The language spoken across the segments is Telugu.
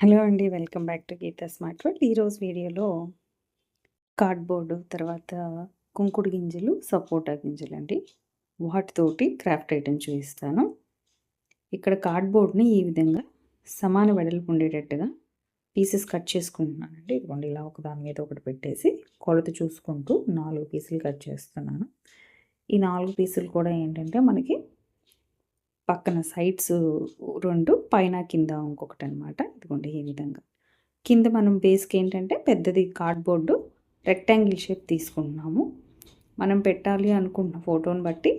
హలో అండి. Welcome back to Geetha Smart World. ఈరోజు వీడియోలో కార్డ్‌బోర్డు, తర్వాత కుంకుడు గింజలు, సపోటా గింజలండి. వాటితోటి క్రాఫ్ట్ ఐటెమ్ చూపిస్తాను. ఇక్కడ కార్డ్‌బోర్డ్‌ని ఈ విధంగా సమాన వెడల్పు ఉండేటట్టుగా పీసెస్ కట్ చేసుకుంటున్నానండి. ఇదిగోండి ఇలా ఒకదాని మీద ఒకటి పెట్టేసి కొలత చూసుకుంటూ 4 పీసులు కట్ చేస్తున్నాను. ఈ 4 పీసులు కూడా ఏంటంటే మనకి పక్కన సైడ్స్ 2 పైన కింద ఇంకొకటనమాట. ఇదిగోండి ఈ విధంగా. కింద మనం బేస్‌కి ఏంటంటే పెద్దది కార్డ్‌బోర్డు రెక్టాంగిల్ షేప్ తీసుకుంటున్నాము. మనం పెట్టాలి అనుకుంటున్న ఫోటోని బట్టి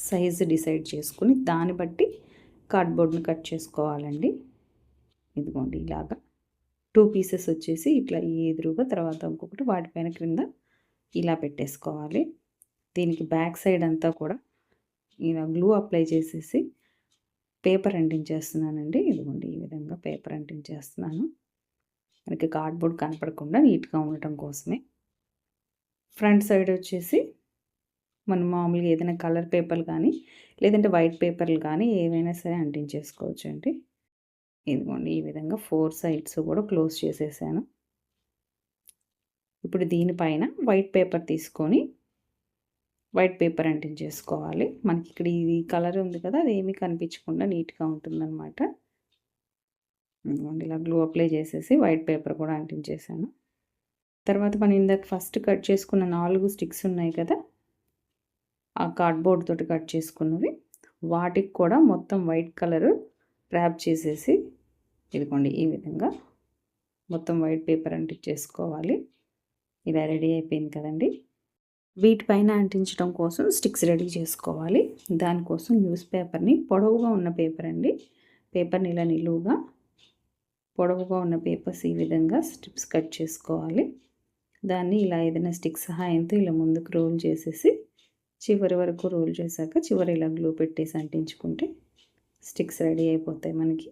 సైజు డిసైడ్ చేసుకొని దాన్ని బట్టి కార్డ్‌బోర్డ్‌ని కట్ చేసుకోవాలండి. ఇదిగోండి ఇలాగా 2 పీసెస్ వచ్చేసి ఇట్లా ఎదురుగా, తర్వాత ఇంకొకటి వాటిపైన క్రింద ఇలా పెట్టేసుకోవాలి. దీనికి బ్యాక్ సైడ్ అంతా కూడా ఇలా గ్లూ అప్లై చేసేసి పేపర్ అంటించేస్తున్నానండి. ఇదిగోండి ఈ విధంగా పేపర్ అంటించేస్తున్నాను. మనకి కార్డ్‌బోర్డ్ కనపడకుండా నీట్‌గా ఉండటం కోసమే. ఫ్రంట్ సైడ్ వచ్చేసి మనం మామూలుగా ఏదైనా కలర్ పేపర్లు కానీ, లేదంటే వైట్ పేపర్లు కానీ ఏవైనా సరే అంటించేసుకోవచ్చండి. ఇదిగోండి ఈ విధంగా 4 సైడ్స్ కూడా క్లోజ్ చేసేసాను. ఇప్పుడు దీనిపైన వైట్ పేపర్ తీసుకొని వైట్ పేపర్ అంటించేసుకోవాలి. మనకి ఇక్కడ ఇది కలర్ ఉంది కదా, అది ఏమీ కనిపించకుండా నీట్‌గా ఉంటుందన్నమాట. ఇదిగోండి ఇలా గ్లూ అప్లై చేసేసి వైట్ పేపర్ కూడా అంటించేసాను. తర్వాత మనం ఇందాక ఫస్ట్ కట్ చేసుకున్న 4 స్టిక్స్ ఉన్నాయి కదా, ఆ కార్డ్‌బోర్డ్ తోటి కట్ చేసుకున్నవి, వాటికి కూడా మొత్తం వైట్ కలర్ ర్యాప్ చేసేసి ఇదిగోండి ఈ విధంగా మొత్తం వైట్ పేపర్ అంటించేసుకోవాలి. ఇలా రెడీ అయిపోయింది కదండి. వీటిపైన అంటించడం కోసం స్టిక్స్ రెడీ చేసుకోవాలి. దానికోసం న్యూస్ పేపర్ని, పొడవుగా ఉన్న పేపర్ అండి, పేపర్ని ఇలా నిలువుగా పొడవుగా ఉన్న పేపర్స్ ఈ విధంగా స్ట్రిప్స్ కట్ చేసుకోవాలి. దాన్ని ఇలా ఏదైనా స్టిక్ సహాయంతో ఇలా ముందుకు రోల్ చేసేసి చివరి వరకు రోల్ చేశాక చివరి ఇలా గ్లూ పెట్టేసి అంటించుకుంటే స్టిక్స్ రెడీ అయిపోతాయి మనకి.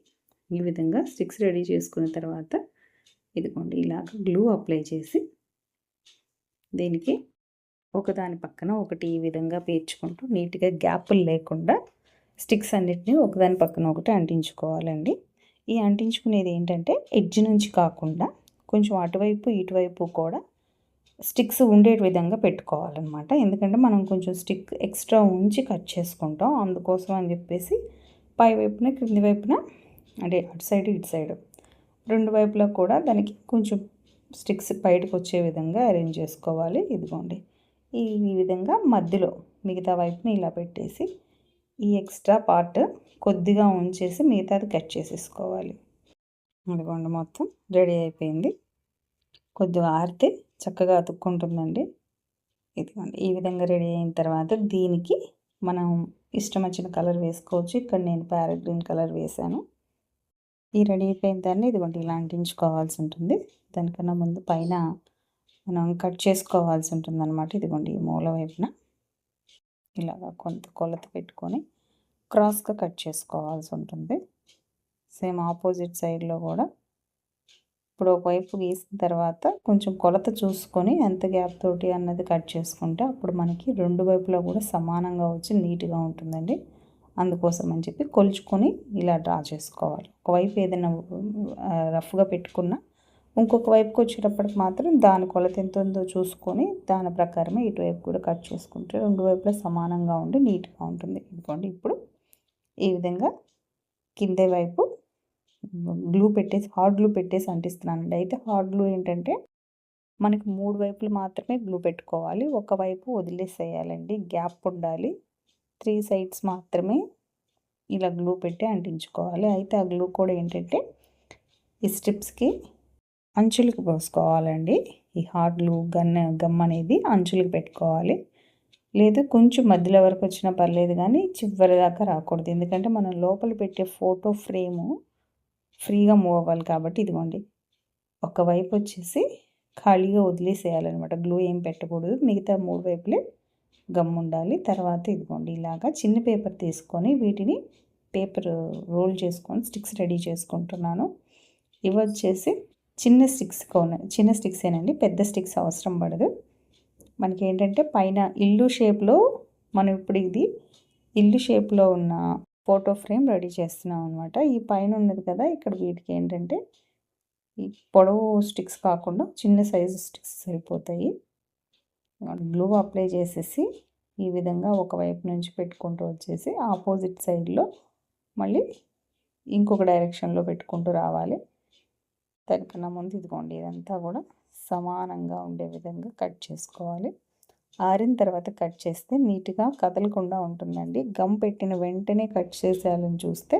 ఈ విధంగా స్టిక్స్ రెడీ చేసుకున్న తర్వాత ఇదిగోండి ఇలాగ గ్లూ అప్లై చేసి దీనికి ఒకదాని పక్కన ఒకటి ఈ విధంగా పేర్చుకుంటూ నీట్గా గ్యాపులు లేకుండా స్టిక్స్ అన్నిటిని ఒకదాని పక్కన ఒకటి అంటించుకోవాలండి. ఈ అంటించుకునేది ఏంటంటే ఎడ్జ్ నుంచి కాకుండా కొంచెం అటువైపు ఇటువైపు కూడా స్టిక్స్ ఉండే విధంగా పెట్టుకోవాలన్నమాట. ఎందుకంటే మనం కొంచెం స్టిక్ ఎక్స్ట్రా ఉంచి కట్ చేసుకుంటాం. అందుకోసం అని చెప్పేసి పై వైపున క్రింది వైపున అంటే అటు సైడ్ ఇటు సైడ్ 2 వైపులా కూడా దానికి కొంచెం స్టిక్స్ బయటకు వచ్చే విధంగా అరేంజ్ చేసుకోవాలి. ఇదిగోండి ఈ విధంగా మధ్యలో మిగతా వైపుని ఇలా పెట్టేసి ఈ ఎక్స్ట్రా పార్ట్ కొద్దిగా ఉంచేసి మిగతాది కట్ చేసేసుకోవాలి. ఇదిగోండి మొత్తం రెడీ అయిపోయింది. కొద్దిగా ఆరితే చక్కగా అతుక్కుంటుందండి. ఇదిగోండి ఈ విధంగా రెడీ అయిన తర్వాత దీనికి మనం ఇష్టం వచ్చిన కలర్ వేసుకోవచ్చు. ఇక్కడ నేను ప్యారెట్ గ్రీన్ కలర్ వేసాను. ఈ రెడీ అయిపోయిన దాన్ని ఇదిగోండి ఇలా అంటించుకోవాల్సి ఉంటుంది. దానికన్నా ముందు పైన మనం కట్ చేసుకోవాల్సి ఉంటుంది అనమాట. ఇదిగోండి ఈ మూల వైపున ఇలాగా కొంత కొలత పెట్టుకొని క్రాస్గా కట్ చేసుకోవాల్సి ఉంటుంది. సేమ్ ఆపోజిట్ సైడ్లో కూడా ఇప్పుడు ఒకవైపు గీసిన తర్వాత కొంచెం కొలత చూసుకొని ఎంత గ్యాప్ తోటి అన్నది కట్ చేసుకుంటే అప్పుడు మనకి 2 వైపులా కూడా సమానంగా వచ్చి నీట్గా ఉంటుందండి. అందుకోసం అని చెప్పి కొలుచుకొని ఇలా డ్రా చేసుకోవాలి. ఒకవైపు ఏదైనా రఫ్గా పెట్టుకున్నా ఇంకొక వైపుకి వచ్చేటప్పటికి మాత్రం దాని కొలత ఎంత ఉందో చూసుకొని దాని ప్రకారమే ఇటువైపు కూడా కట్ చేసుకుంటే 2 వైపులా సమానంగా ఉండి నీట్గా ఉంటుంది. ఇదిగోండి ఇప్పుడు ఈ విధంగా కింద వైపు గ్లూ పెట్టేసి హాట్ గ్లూ పెట్టేసి అంటిస్తున్నానండి. అయితే హాట్ గ్లూ ఏంటంటే మనకి 3 వైపులు మాత్రమే గ్లూ పెట్టుకోవాలి. ఒకవైపు వదిలేసేయాలండి, గ్యాప్ ఉండాలి. 3 సైడ్స్ మాత్రమే ఇలా గ్లూ పెట్టి అంటించుకోవాలి. అయితే ఆ గ్లూ కూడా ఏంటంటే ఈ స్ట్రిప్స్కి అంచులకు పోసుకోవాలండి. ఈ హాట్ గ్లూ గమ్ అనేది అంచులకు పెట్టుకోవాలి. లేదు కొంచెం మధ్యలో వరకు వచ్చినా పర్లేదు కానీ చివరి దాకా రాకూడదు. ఎందుకంటే మనం లోపల పెట్టే ఫోటో ఫ్రేము ఫ్రీగా మూవ్ అవ్వాలి కాబట్టి ఇదిగోండి ఒకవైపు వచ్చేసి ఖాళీగా వదిలేసేయాలన్నమాట. గ్లూ ఏం పెట్టకూడదు. మిగతా 3 వైపులే గమ్ ఉండాలి. తర్వాత ఇదిగోండి ఇలాగా చిన్న పేపర్ తీసుకొని వీటిని పేపర్ రోల్ చేసుకొని స్టిక్స్ రెడీ చేసుకుంటున్నాను. ఇవి వచ్చేసి చిన్న స్టిక్సేనండి, పెద్ద స్టిక్స్ అవసరం పడదు. మనకి ఏంటంటే పైన ఇల్లు షేప్లో మనం ఇప్పుడు ఇది ఇల్లు షేప్లో ఉన్న ఫోటో ఫ్రేమ్ రెడీ చేస్తున్నాం అనమాట. ఈ పైన ఉన్నది కదా, ఇక్కడ వీటికి ఏంటంటే ఈ పొడవు స్టిక్స్ కాకుండా చిన్న సైజు స్టిక్స్ సరిపోతాయి. గ్లూ అప్లై చేసేసి ఈ విధంగా ఒకవైపు నుంచి పెట్టుకుంటూ వచ్చేసి ఆపోజిట్ సైడ్లో మళ్ళీ ఇంకొక డైరెక్షన్లో పెట్టుకుంటూ రావాలి. దానికన్నా ముందు ఇదిగోండి ఇదంతా కూడా సమానంగా ఉండే విధంగా కట్ చేసుకోవాలి. ఆరిన తర్వాత కట్ చేస్తే నీట్గా కదలకుండా ఉంటుందండి. గమ్ పెట్టిన వెంటనే కట్ చేసేయాలని చూస్తే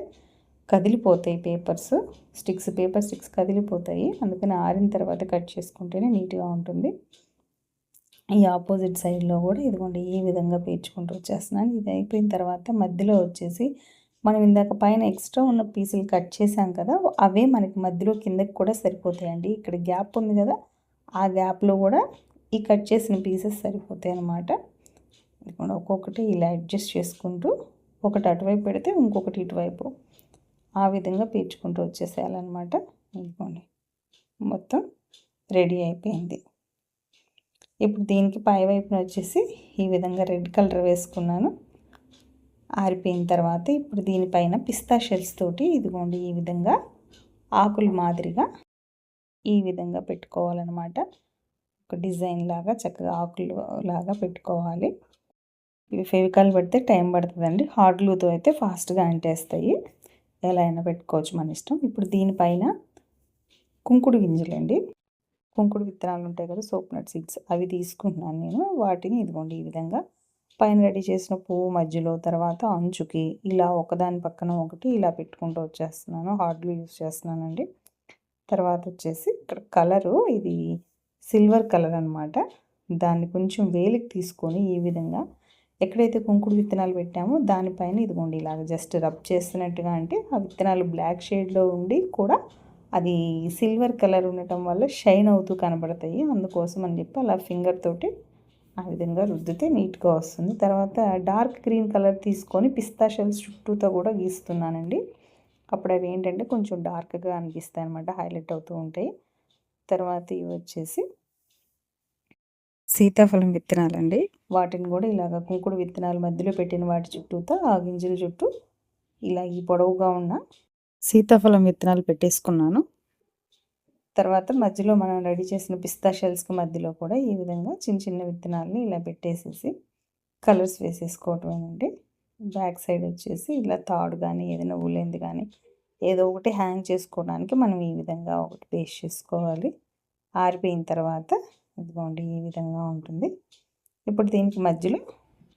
కదిలిపోతాయి పేపర్ స్టిక్స్ కదిలిపోతాయి. అందుకని ఆరిన తర్వాత కట్ చేసుకుంటేనే నీట్గా ఉంటుంది. ఈ ఆపోజిట్ సైడ్లో కూడా ఇదిగోండి ఈ విధంగా పేర్చుకుంటూ వచ్చేస్తున్నాను. ఇది అయిపోయిన తర్వాత మధ్యలో వచ్చేసి మనం ఇందాక పైన ఎక్స్ట్రా ఉన్న పీసులు కట్ చేసాం కదా, అవే మనకి మధ్యలో కిందకి కూడా సరిపోతాయండి. ఇక్కడ గ్యాప్ ఉంది కదా, ఆ గ్యాప్లో కూడా ఈ కట్ చేసిన పీసెస్ సరిపోతాయి అన్నమాట. ఇప్పుడు ఒక్కొక్కటి ఇలా అడ్జస్ట్ చేసుకుంటూ ఒకటి అటువైపు పెడితే ఇంకొకటి ఇటువైపు ఆ విధంగా పేర్చుకుంటూ వచ్చేసేయాలన్నమాట. ఇదిగోండి మొత్తం రెడీ అయిపోయింది. ఇప్పుడు దీనికి పై వైపున వచ్చేసి ఈ విధంగా రెడ్ కలర్ వేసుకున్నాను. ఆరిపోయిన తర్వాత ఇప్పుడు దీనిపైన పిస్తా షెల్స్ తోటి ఇదిగోండి ఈ విధంగా ఆకులు మాదిరిగా ఈ విధంగా పెట్టుకోవాలన్నమాట. ఒక డిజైన్ లాగా చక్కగా ఆకులు లాగా పెట్టుకోవాలి. ఇవి ఫెవికాల్ పెడితే టైం పడుతుందండి. హార్డ్ గ్లూతో అయితే ఫాస్ట్గా అంటేస్తాయి. ఎలా అయినా పెట్టుకోవచ్చు మన ఇష్టం. ఇప్పుడు దీనిపైన కుంకుడు గింజలండి, కుంకుడు విత్తనాలు ఉంటాయి కదా, సోప్నట్ సీడ్స్, అవి తీసుకుంటున్నాను నేను. వాటిని ఇదిగోండి ఈ విధంగా పైన రెడీ చేసిన పువ్వు మధ్యలో, తర్వాత అంచుకి ఇలా ఒకదాని పక్కన ఒకటి ఇలా పెట్టుకుంటూ వచ్చేస్తున్నాను. హార్డ్ గ్లూ యూస్ చేస్తున్నానండి. తర్వాత వచ్చేసి ఇక్కడ కలరు ఇది సిల్వర్ కలర్ అనమాట. దాన్ని కొంచెం వేలికి తీసుకొని ఈ విధంగా ఎక్కడైతే కుంకుడు విత్తనాలు పెట్టామో దానిపైన ఇదిగోండి ఇలాగ జస్ట్ రబ్ చేస్తున్నట్టుగా, అంటే ఆ విత్తనాలు బ్లాక్ షేడ్లో ఉండి కూడా అది సిల్వర్ కలర్ ఉండటం వల్ల షైన్ అవుతూ కనబడతాయి. అందుకోసం అని చెప్పి అలా ఫింగర్ తోటి ఆ విధంగా రుద్దితే నీట్గా వస్తుంది. తర్వాత డార్క్ గ్రీన్ కలర్ తీసుకొని పిస్తా షెల్స్ చుట్టూతో కూడా గీస్తున్నానండి. అప్పుడు అవి ఏంటంటే కొంచెం డార్క్గా అనిపిస్తాయి అనమాట, హైలైట్ అవుతూ ఉంటాయి. తర్వాత ఇవి వచ్చేసి సీతాఫలం విత్తనాలండి. వాటిని కూడా ఇలాగ కుంకుడు విత్తనాలు మధ్యలో పెట్టిన వాటి చుట్టూతో ఆ గింజల చుట్టూ ఇలా ఈ పొడవుగా ఉన్న సీతాఫలం విత్తనాలు పెట్టేసుకున్నాను. తర్వాత మధ్యలో మనం రెడీ చేసిన పిస్తా షెల్స్కి మధ్యలో కూడా ఈ విధంగా చిన్న చిన్న విత్తనాలని ఇలా పెట్టేసేసి కలర్స్ వేసేసుకోవటమేనండి. బ్యాక్ సైడ్ వచ్చేసి ఇలా తాడు కానీ ఏదైనా ఊలేంది కానీ ఏదో ఒకటి హ్యాంగ్ చేసుకోవడానికి మనం ఈ విధంగా ఒకటి పేస్ట్ చేసుకోవాలి. ఆరిపోయిన తర్వాత ఇదిగోండి ఈ విధంగా ఉంటుంది. ఇప్పుడు దీనికి మధ్యలో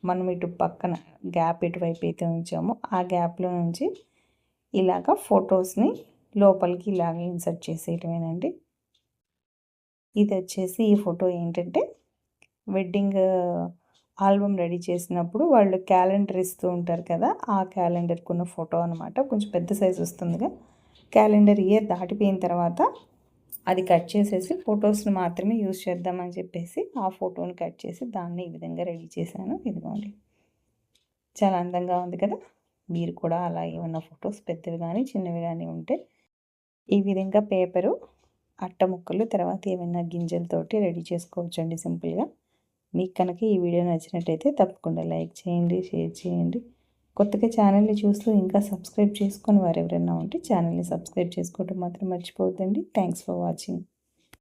మనం ఇటు పక్కన గ్యాప్ ఎటువైపు అయితే ఉంచామో ఆ గ్యాప్లో నుంచి ఇలాగ ఫొటోస్ని లోపలికి ఇలాగ ఇన్సర్ట్ చేసేయటమేనండి. ఇది వచ్చేసి ఈ ఫోటో ఏంటంటే వెడ్డింగ్ ఆల్బమ్ రెడీ చేసినప్పుడు వాళ్ళు క్యాలెండర్ ఇస్తూ ఉంటారు కదా, ఆ క్యాలెండర్కి ఉన్న ఫోటో అనమాట. కొంచెం పెద్ద సైజు వస్తుందిగా. క్యాలెండర్ ఇయర్ దాటిపోయిన తర్వాత అది కట్ చేసేసి ఫొటోస్ని మాత్రమే యూజ్ చేద్దామని చెప్పేసి ఆ ఫోటోని కట్ చేసి దాన్ని ఈ విధంగా రెడీ చేశాను. ఇదిగోండి చాలా అందంగా ఉంది కదా. మీరు కూడా అలా ఏమన్నా ఫొటోస్ పెద్దవి కానీ చిన్నవి కానీ ఉంటే ఈ విధంగా పేపరు అట్ట ముక్కలు తర్వాత ఏమైనా గింజలతోటి రెడీ చేసుకోవచ్చండి సింపుల్గా. మీకు కనుక ఈ వీడియో నచ్చినట్టయితే తప్పకుండా లైక్ చేయండి, షేర్ చేయండి. కొత్తగా ఛానల్ని చూస్తూ ఇంకా సబ్స్క్రైబ్ చేసుకొని వారు ఎవరైనా ఉంటే ఛానల్ని సబ్స్క్రైబ్ చేసుకోవడం మాత్రం మర్చిపోవద్దండి. Thanks for watching.